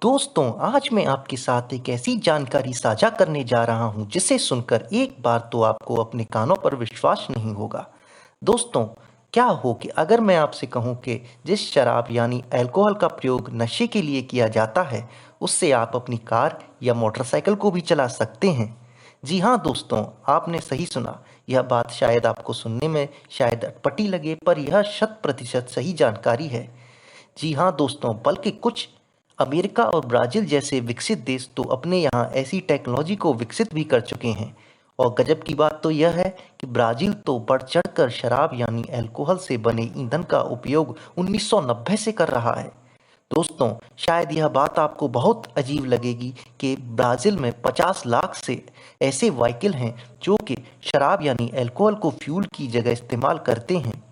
दोस्तों, आज मैं आपके साथ एक ऐसी जानकारी साझा करने जा रहा हूं जिसे सुनकर एक बार तो आपको अपने कानों पर विश्वास नहीं होगा। दोस्तों, क्या हो कि अगर मैं आपसे कहूं कि जिस शराब यानी अल्कोहल का प्रयोग नशे के लिए किया जाता है, उससे आप अपनी कार या मोटरसाइकिल को भी चला सकते हैं। जी हाँ दोस्तों, आपने सही सुना। यह बात शायद आपको सुनने में शायद अटपटी लगे, पर यह 100% सही जानकारी है। जी हाँ दोस्तों, बल्कि कुछ अमेरिका और ब्राज़ील जैसे विकसित देश तो अपने यहाँ ऐसी टेक्नोलॉजी को विकसित भी कर चुके हैं। और गजब की बात तो यह है कि ब्राज़ील तो बढ़ चढ़कर शराब यानी अल्कोहल से बने ईंधन का उपयोग 1990 से कर रहा है। दोस्तों, शायद यह बात आपको बहुत अजीब लगेगी कि ब्राज़ील में 50 लाख से ऐसे व्हीकल हैं जो कि शराब यानी अल्कोहल को फ्यूल की जगह इस्तेमाल करते हैं।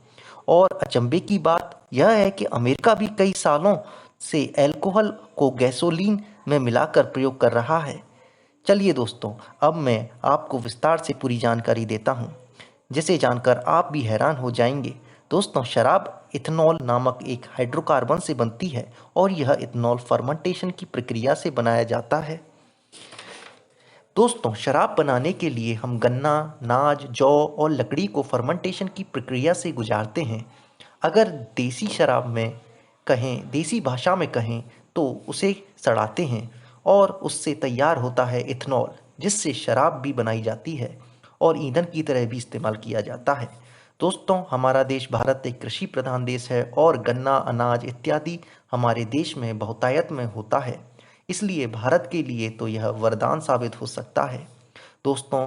और अचंभे की बात यह है कि अमेरिका भी कई सालों से अल्कोहल को गैसोलीन में मिलाकर प्रयोग कर रहा है। चलिए दोस्तों, अब मैं आपको विस्तार से पूरी जानकारी देता हूँ, जिसे जानकर आप भी हैरान हो जाएंगे। दोस्तों, शराब इथेनॉल नामक एक हाइड्रोकार्बन से बनती है और यह इथेनॉल फर्मेंटेशन की प्रक्रिया से बनाया जाता है। दोस्तों, शराब बनाने के लिए हम गन्ना, नाज, जौ और लकड़ी को फर्मेंटेशन की प्रक्रिया से गुजारते हैं। अगर देसी भाषा में कहें तो उसे सड़ाते हैं और उससे तैयार होता है इथेनॉल, जिससे शराब भी बनाई जाती है और ईंधन की तरह भी इस्तेमाल किया जाता है। दोस्तों, हमारा देश भारत एक कृषि प्रधान देश है और गन्ना, अनाज इत्यादि हमारे देश में बहुतायत में होता है। इसलिए भारत के लिए तो यह वरदान साबित हो सकता है। दोस्तों,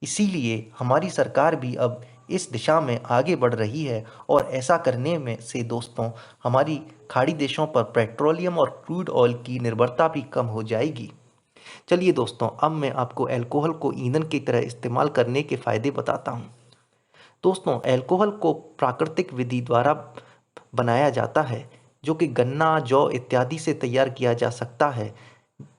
इसीलिए हमारी सरकार भी अब इस दिशा में आगे बढ़ रही है और ऐसा करने में से दोस्तों हमारी खाड़ी देशों पर पेट्रोलियम और क्रूड ऑयल की निर्भरता भी कम हो जाएगी। चलिए दोस्तों, अब मैं आपको अल्कोहल को ईंधन की तरह इस्तेमाल करने के फायदे बताता हूँ। दोस्तों, अल्कोहल को प्राकृतिक विधि द्वारा बनाया जाता है, जो कि गन्ना, जौ इत्यादि से तैयार किया जा सकता है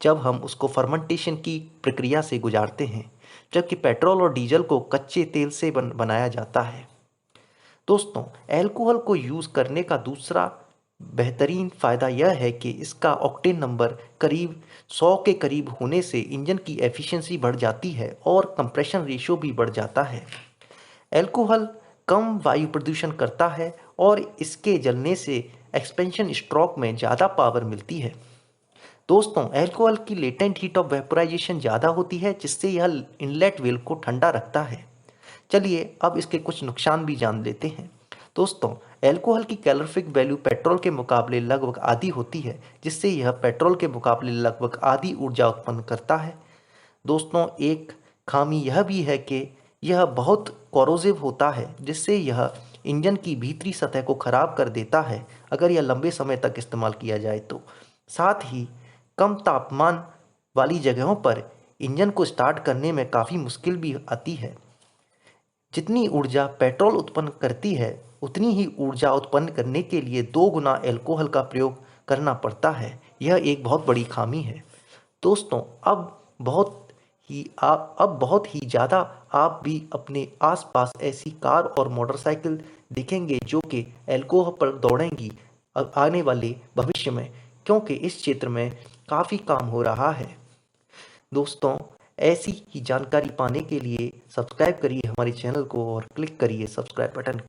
जब हम उसको फर्मेंटेशन की प्रक्रिया से गुजारते हैं, जबकि पेट्रोल और डीजल को कच्चे तेल से बनाया जाता है। दोस्तों, अल्कोहल को यूज़ करने का दूसरा बेहतरीन फ़ायदा यह है कि इसका ऑक्टेन नंबर करीब 100 के करीब होने से इंजन की एफिशिएंसी बढ़ जाती है और कंप्रेशन रेशियो भी बढ़ जाता है। अल्कोहल कम वायु प्रदूषण करता है और इसके जलने से एक्सपेंशन स्ट्रोक में ज़्यादा पावर मिलती है। दोस्तों, अल्कोहल की लेटेंट हीट ऑफ वेपोराइजेशन ज़्यादा होती है, जिससे यह इनलेट वेल को ठंडा रखता है। चलिए अब इसके कुछ नुकसान भी जान लेते हैं। दोस्तों, अल्कोहल की कैलोरीफिक वैल्यू पेट्रोल के मुकाबले लगभग आधी होती है, जिससे यह पेट्रोल के मुकाबले लगभग आधी ऊर्जा उत्पन्न करता है। दोस्तों, एक खामी यह भी है कि यह बहुत कोरोसिव होता है, जिससे यह इंजन की भीतरी सतह को खराब कर देता है अगर यह लंबे समय तक इस्तेमाल किया जाए तो। साथ ही कम तापमान वाली जगहों पर इंजन को स्टार्ट करने में काफ़ी मुश्किल भी आती है। जितनी ऊर्जा पेट्रोल उत्पन्न करती है, उतनी ही ऊर्जा उत्पन्न करने के लिए 2 गुना अल्कोहल का प्रयोग करना पड़ता है। यह एक बहुत बड़ी खामी है। दोस्तों, अब बहुत ही ज़्यादा आप भी अपने आसपास ऐसी कार और मोटरसाइकिल देखेंगे जो कि अल्कोहल पर दौड़ेंगी आने वाले भविष्य में, क्योंकि इस क्षेत्र में काफ़ी काम हो रहा है। दोस्तों, ऐसी ही जानकारी पाने के लिए सब्सक्राइब करिए हमारे चैनल को और क्लिक करिए सब्सक्राइब बटन।